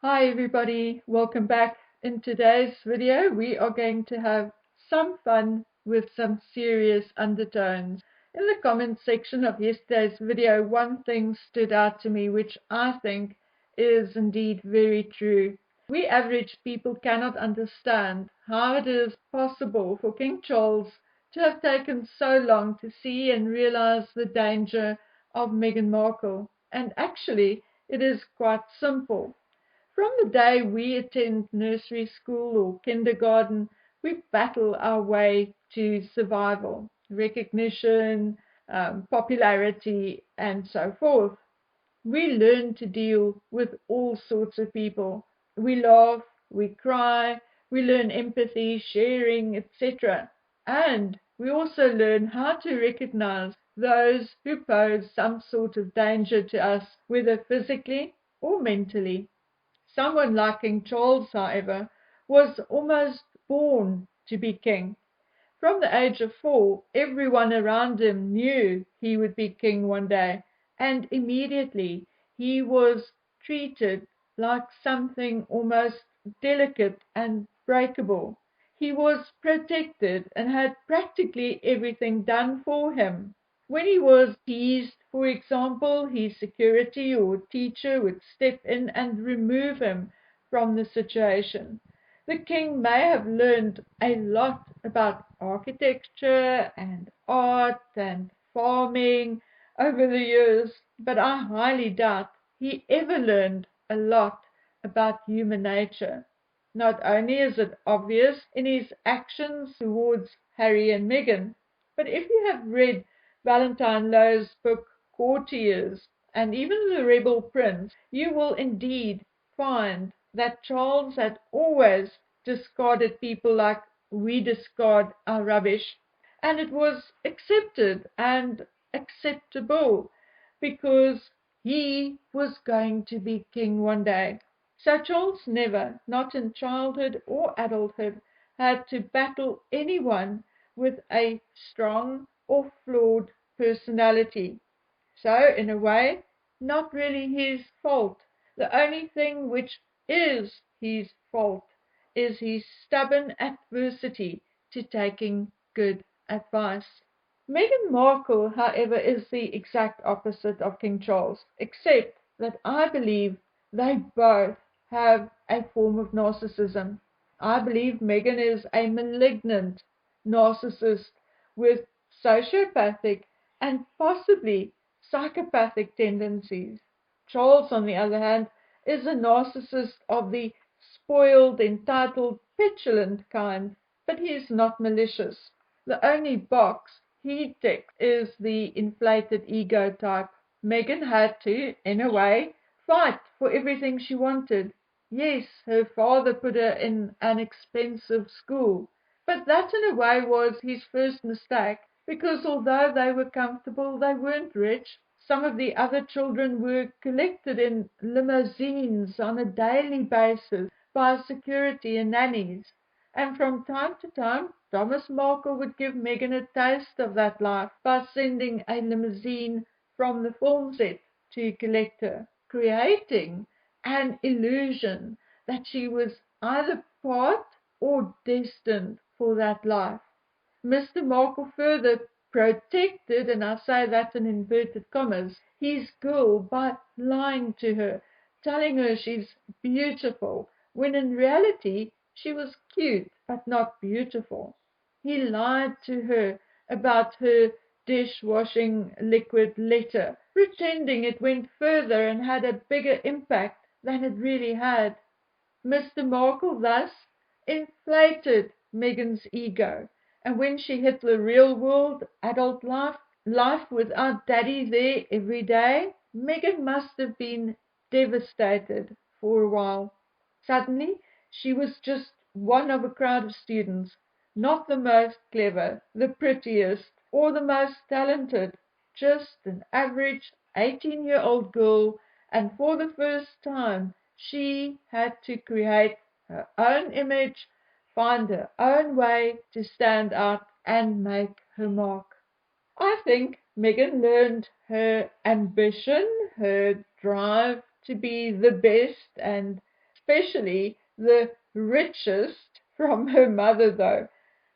Hi everybody, welcome back. In today's video we are going to have some fun with some serious undertones. In the comment section of yesterday's video, one thing stood out to me which I think is indeed very true. We average people cannot understand how it is possible for King Charles to have taken so long to see and realize the danger of Meghan Markle. And actually it is quite simple. From the day we attend nursery school or kindergarten, we battle our way to survival, recognition, popularity, and so forth. We learn to deal with all sorts of people. We laugh, we cry, we learn empathy, sharing, etc. And we also learn how to recognize those who pose some sort of danger to us, whether physically or mentally. Someone like King Charles, however, was almost born to be king. From the age of 4, everyone around him knew he would be king one day, and immediately he was treated like something almost delicate and breakable. He was protected and had practically everything done for him. When he was teased, for example, his security or teacher would step in and remove him from the situation. The king may have learned a lot about architecture and art and farming over the years, but I highly doubt he ever learned a lot about human nature. Not only is it obvious in his actions towards Harry and Meghan, but if you have read Valentine Lowe's book Courtiers and even The Rebel Prince, you will indeed find that Charles had always discarded people like we discard our rubbish, and it was accepted and acceptable because he was going to be king one day. So Charles never, not in childhood or adulthood, had to battle anyone with a strong or flawed personality. So, in a way, not really his fault. The only thing which is his fault is his stubborn adversity to taking good advice. Meghan Markle, however, is the exact opposite of King Charles, except that I believe they both have a form of narcissism. I believe Meghan is a malignant narcissist with sociopathic and possibly psychopathic tendencies. Charles, on the other hand, is a narcissist of the spoiled, entitled, petulant kind, but he is not malicious. The only box he ticks is the inflated ego type. Meghan had to, in a way, fight for everything she wanted. Yes, her father put her in an expensive school, but that in a way was his first mistake, because although they were comfortable, they weren't rich. Some of the other children were collected in limousines on a daily basis by security and nannies. And from time to time, Thomas Markle would give Meghan a taste of that life by sending a limousine from the film set to collect her, creating an illusion that she was either part or destined for that life. Mr. Markle further protected, and I say that in inverted commas, his girl by lying to her, telling her she's beautiful, when in reality she was cute but not beautiful. He lied to her about her dishwashing liquid letter, pretending it went further and had a bigger impact than it really had. Mr. Markle thus inflated Meghan's ego, and when she hit the real world, adult life, life without daddy there every day, Meghan must have been devastated for a while. Suddenly, she was just one of a crowd of students, not the most clever, the prettiest, or the most talented, just an average 18-year-old girl, and for the first time she had to create her own image, find her own way to stand out and make her mark. I think Meghan learned her ambition, her drive to be the best and especially the richest from her mother, though.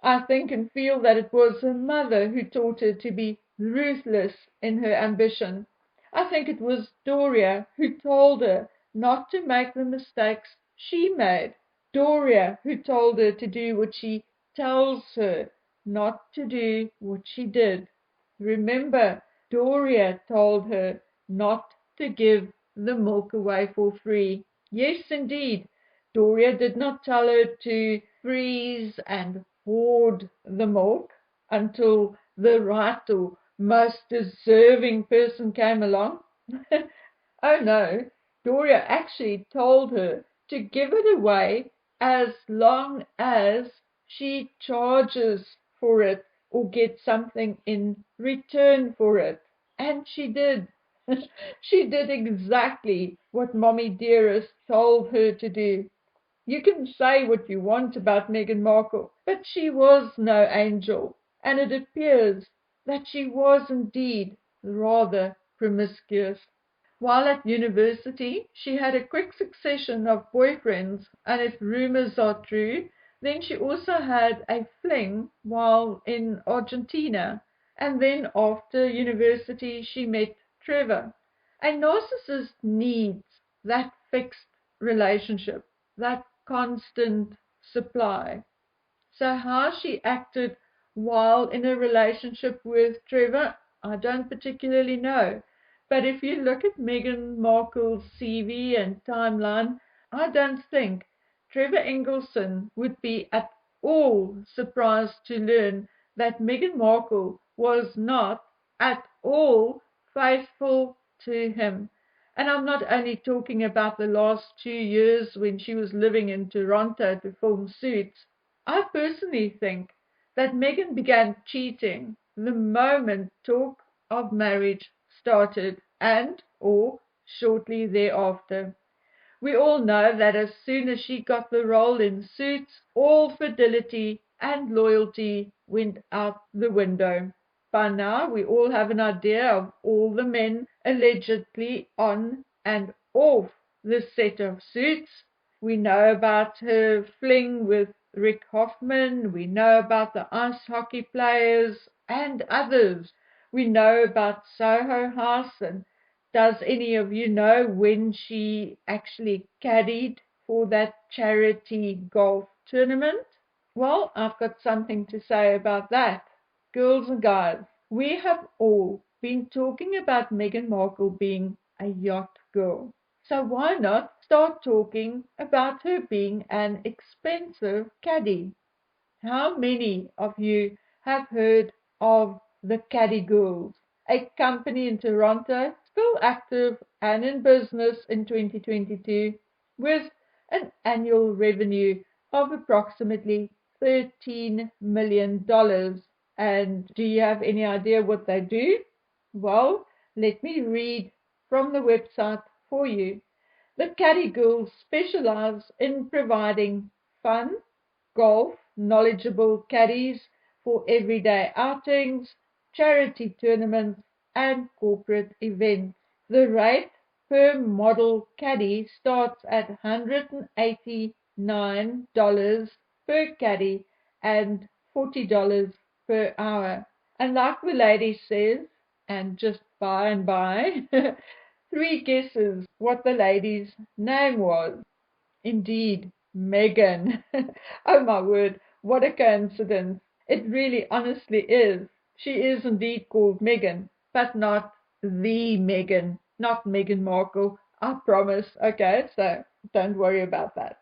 I think and feel that it was her mother who taught her to be ruthless in her ambition. I think it was Doria who told her not to make the mistakes she made. Doria who told her to do what she tells her not to do what she did. Remember, Doria told her not to give the milk away for free. Yes, indeed. Doria did not tell her to freeze and hoard the milk until the right or most deserving person came along. Oh no, Doria actually told her to give it away as long as she charges for it or gets something in return for it. And she did. She did exactly what Mommy Dearest told her to do. You can say what you want about Meghan Markle, but she was no angel, and it appears that she was indeed rather promiscuous. While at university, she had a quick succession of boyfriends, and if rumors are true, then she also had a fling while in Argentina, and then after university she met Trevor. A narcissist needs that fixed relationship, that constant supply. So how she acted while in a relationship with Trevor, I don't particularly know. But if you look at Meghan Markle's CV and timeline, I don't think Trevor Engelson would be at all surprised to learn that Meghan Markle was not at all faithful to him. And I'm not only talking about the last 2 years when she was living in Toronto to film Suits. I personally think that Meghan began cheating the moment talk of marriage started and or shortly thereafter. We all know that as soon as she got the role in Suits, all fidelity and loyalty went out the window. By now, we all have an idea of all the men allegedly on and off the set of Suits. We know about her fling with Rick Hoffman. We know about the ice hockey players and others. We know about Soho House, and does any of you know when she actually caddied for that charity golf tournament? Well, I've got something to say about that. Girls and guys, we have all been talking about Meghan Markle being a yacht girl. So why not start talking about her being an expensive caddy? How many of you have heard of the Caddy Girls, a company in Toronto still active and in business in 2022 with an annual revenue of approximately $13 million? And do you have any idea what they do? Well, let me read from the website for you. The Caddy Girls specialize in providing fun, golf, knowledgeable caddies for everyday outings, charity tournaments, and corporate events. The rate per model caddy starts at $189 per caddy and $40 per hour. And like the lady says, and just by and by, three guesses what the lady's name was. Indeed, Meghan. Oh my word, what a coincidence. It really honestly is. She is indeed called Meghan, but not the Meghan, not Meghan Markle. I promise. Okay, so don't worry about that.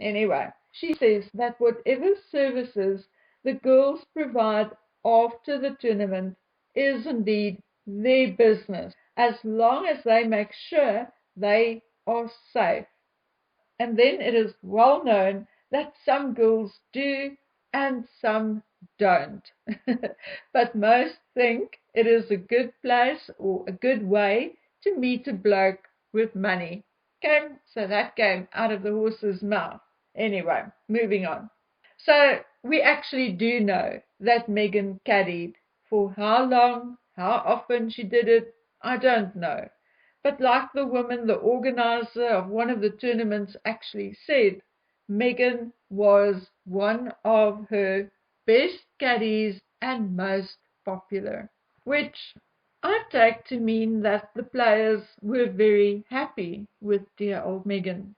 Anyway, she says that whatever services the girls provide after the tournament is indeed their business, as long as they make sure they are safe. And then it is well known that some girls do and some don't. But most think it is a good place or a good way to meet a bloke with money. Okay, so that came out of the horse's mouth. Anyway, moving on. So we actually do know that Meghan caddied. For how long, how often she did it, I don't know. But like the woman, the organizer of one of the tournaments actually said, Meghan was one of her best caddies and most popular, which I take to mean that the players were very happy with dear old Meghan.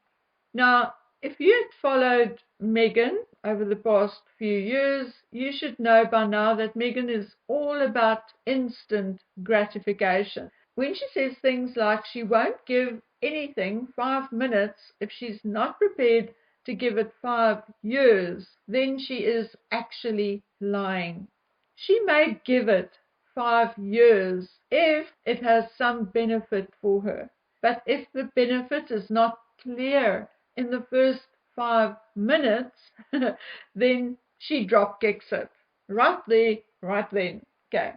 Now, if you had followed Meghan over the past few years, you should know by now that Meghan is all about instant gratification. When she says things like she won't give anything 5 minutes if she's not prepared to give it 5 years, then she is actually lying. She may give it 5 years if it has some benefit for her. But if the benefit is not clear in the first 5 minutes, then she drop kicks it. Right there, right then. Okay.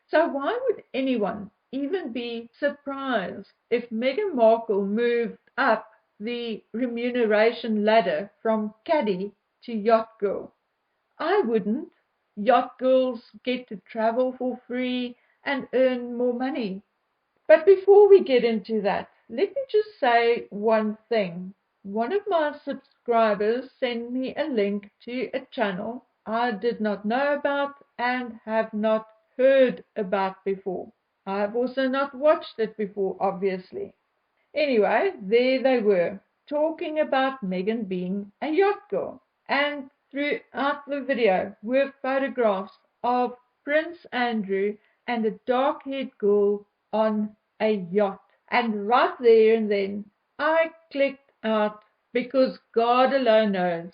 So why would anyone even be surprised if Meghan Markle moved up the remuneration ladder from caddy to yacht girl? I wouldn't. Yacht girls get to travel for free and earn more money. But before we get into that, let me just say one thing. One of my subscribers sent me a link to a channel I did not know about and have not heard about before. I have also not watched it before, obviously. Anyway, there they were, talking about Meghan being a yacht girl. And throughout the video were photographs of Prince Andrew and a dark-haired girl on a yacht. And right there and then, I clicked out because God alone knows.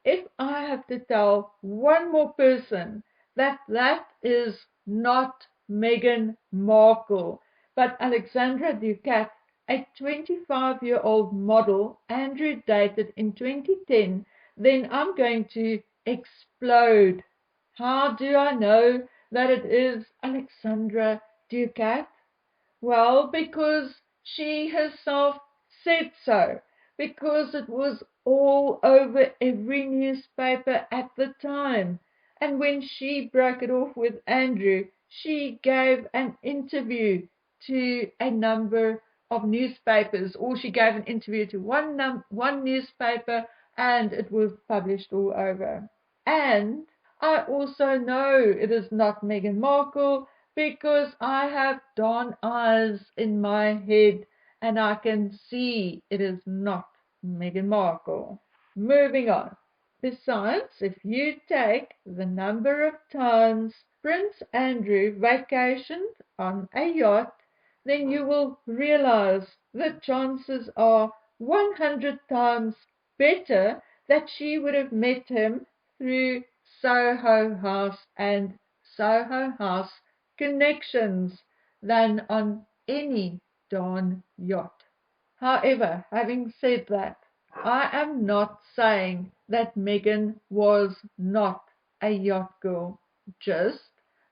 If I have to tell one more person that that is not Meghan Markle, but Alexandra Ducat, a 25-year-old model Andrew dated in 2010, then I'm going to explode. How do I know that it is Alexandra Ducat? Well, because she herself said so, because it was all over every newspaper at the time. And when she broke it off with Andrew, she gave an interview to a number of newspapers, or she gave an interview to one newspaper, and it was published all over. And I also know it is not Meghan Markle because I have darn eyes in my head and I can see it is not Meghan Markle. Moving on. Besides, if you take the number of times Prince Andrew vacationed on a yacht, then you will realize the chances are 100 times better that she would have met him through Soho House and Soho House connections than on any darn yacht. However, having said that, I am not saying that Meghan was not a yacht girl, just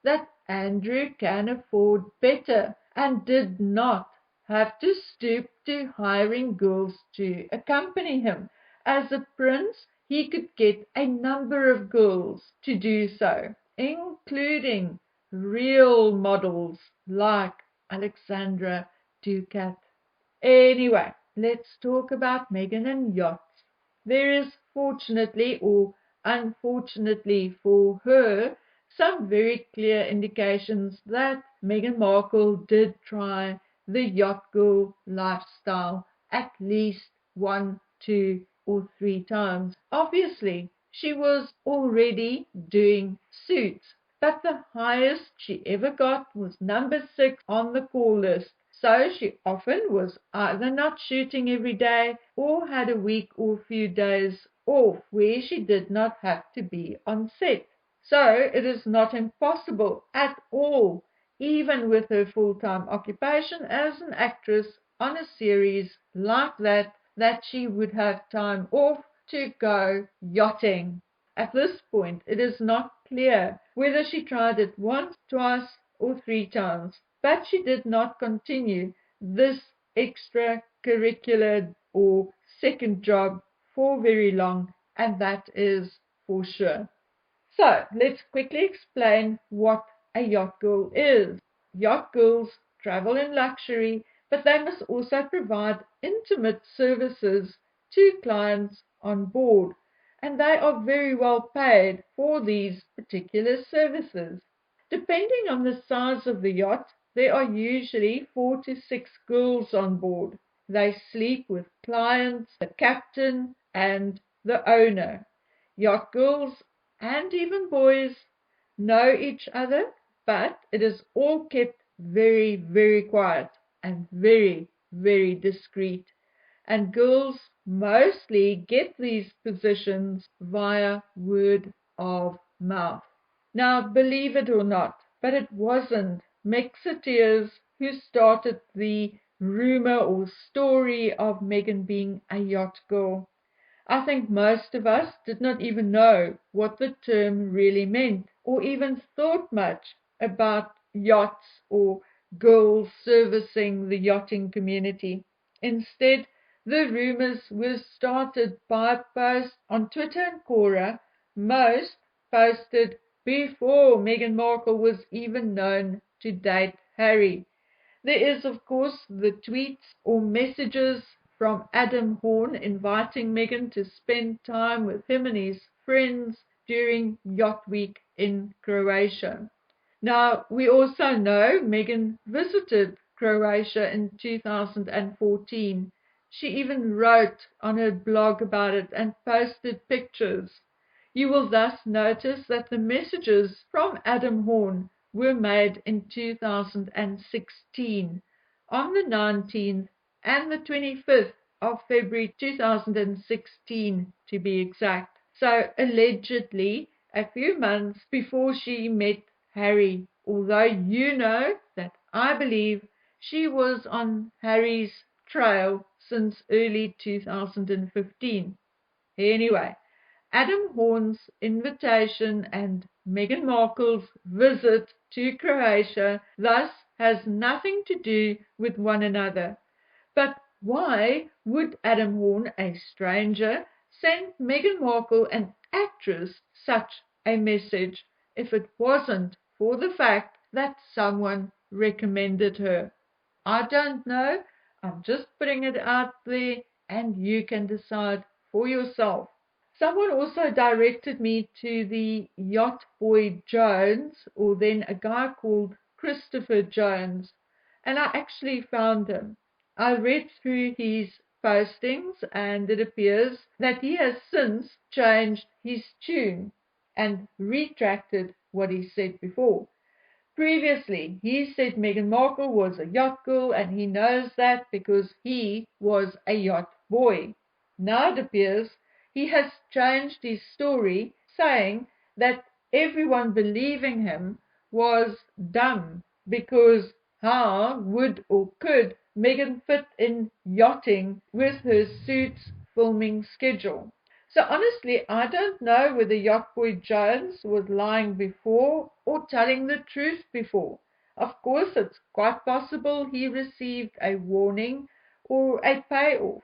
that Andrew can afford better and did not have to stoop to hiring girls to accompany him. As a prince, he could get a number of girls to do so, including real models like Alexandra Ducat. Anyway, let's talk about Meghan and yachts. There is fortunately or unfortunately for her some very clear indications that Meghan Markle did try the yacht girl lifestyle at least 1, 2, or 3 times. Obviously, she was already doing suits, but the highest she ever got was number 6 on the call list. So she often was either not shooting every day or had a week or few days off where she did not have to be on set. So it is not impossible at all, even with her full-time occupation as an actress on a series like that, that she would have time off to go yachting. At this point, it is not clear whether she tried it once, twice, or 3 times, but she did not continue this extracurricular or second job for very long, and that is for sure. So let's quickly explain what a yacht girl is. Yacht girls travel in luxury. but they must also provide intimate services to clients on board, and they are very well paid for these particular services. Depending on the size of the yacht, there are usually 4 to 6 girls on board. They sleep with clients, the captain, and the owner. Yacht girls and even boys know each other, but it is all kept very, very quiet and very, very discreet. And girls mostly get these positions via word of mouth. Now, believe it or not, but it wasn't Mexiteers who started the rumor or story of Meghan being a yacht girl. I think most of us did not even know what the term really meant, or even thought much about yachts or girls servicing the yachting community. Instead, the rumors were started by a post on Twitter and Quora, most posted before Meghan Markle was even known to date Harry. There is, of course, the tweets or messages from Adam Horn inviting Meghan to spend time with him and his friends during Yacht Week in Croatia. Now, we also know Meghan visited Croatia in 2014. She even wrote on her blog about it and posted pictures. You will thus notice that the messages from Adam Horn were made in 2016, on the 19th and the 25th of February 2016 to be exact. So allegedly a few months before she met Harry, although you know that I believe she was on Harry's trail since early 2015. Anyway, Adam Horn's invitation and Meghan Markle's visit to Croatia thus has nothing to do with one another. But why would Adam Horn, a stranger, send Meghan Markle, an actress, such a message if it wasn't for the fact that someone recommended her? I don't know. I'm just putting it out there and you can decide for yourself. Someone also directed me to the yacht boy Jones, or then a guy called Christopher Jones, and I actually found him. I read through his postings, and it appears that he has since changed his tune and retracted what he said before. Previously, he said Meghan Markle was a yacht girl, and he knows that because he was a yacht boy. Now it appears he has changed his story, saying that everyone believing him was dumb because how would or could Meghan fit in yachting with her Suits filming schedule? So honestly, I don't know whether Yacht Boy Jones was lying before or telling the truth before. Of course, it's quite possible he received a warning or a payoff.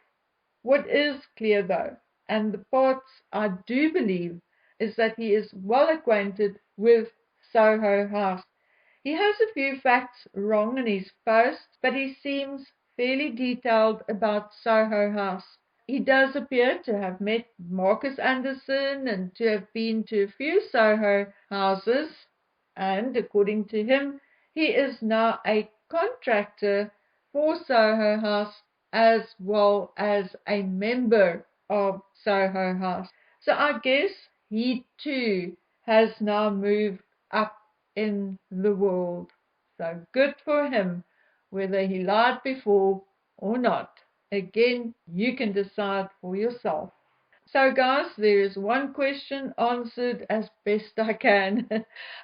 What is clear though, and the parts I do believe, is that he is well acquainted with Soho House. He has a few facts wrong in his posts, but he seems fairly detailed about Soho House. He does appear to have met Marcus Anderson and to have been to a few Soho houses, and according to him, he is now a contractor for Soho House as well as a member of Soho House. So I guess he too has now moved up in the world. So good for him, whether he lied before or not. Again, you can decide for yourself. So, guys, there is one question answered as best I can.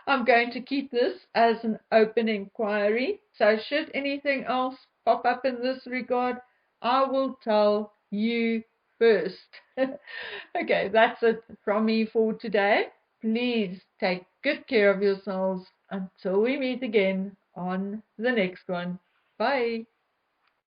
I'm going to keep this as an open inquiry. So, should anything else pop up in this regard, I will tell you first. Okay, that's it from me for today. Please take good care of yourselves until we meet again on the next one. Bye.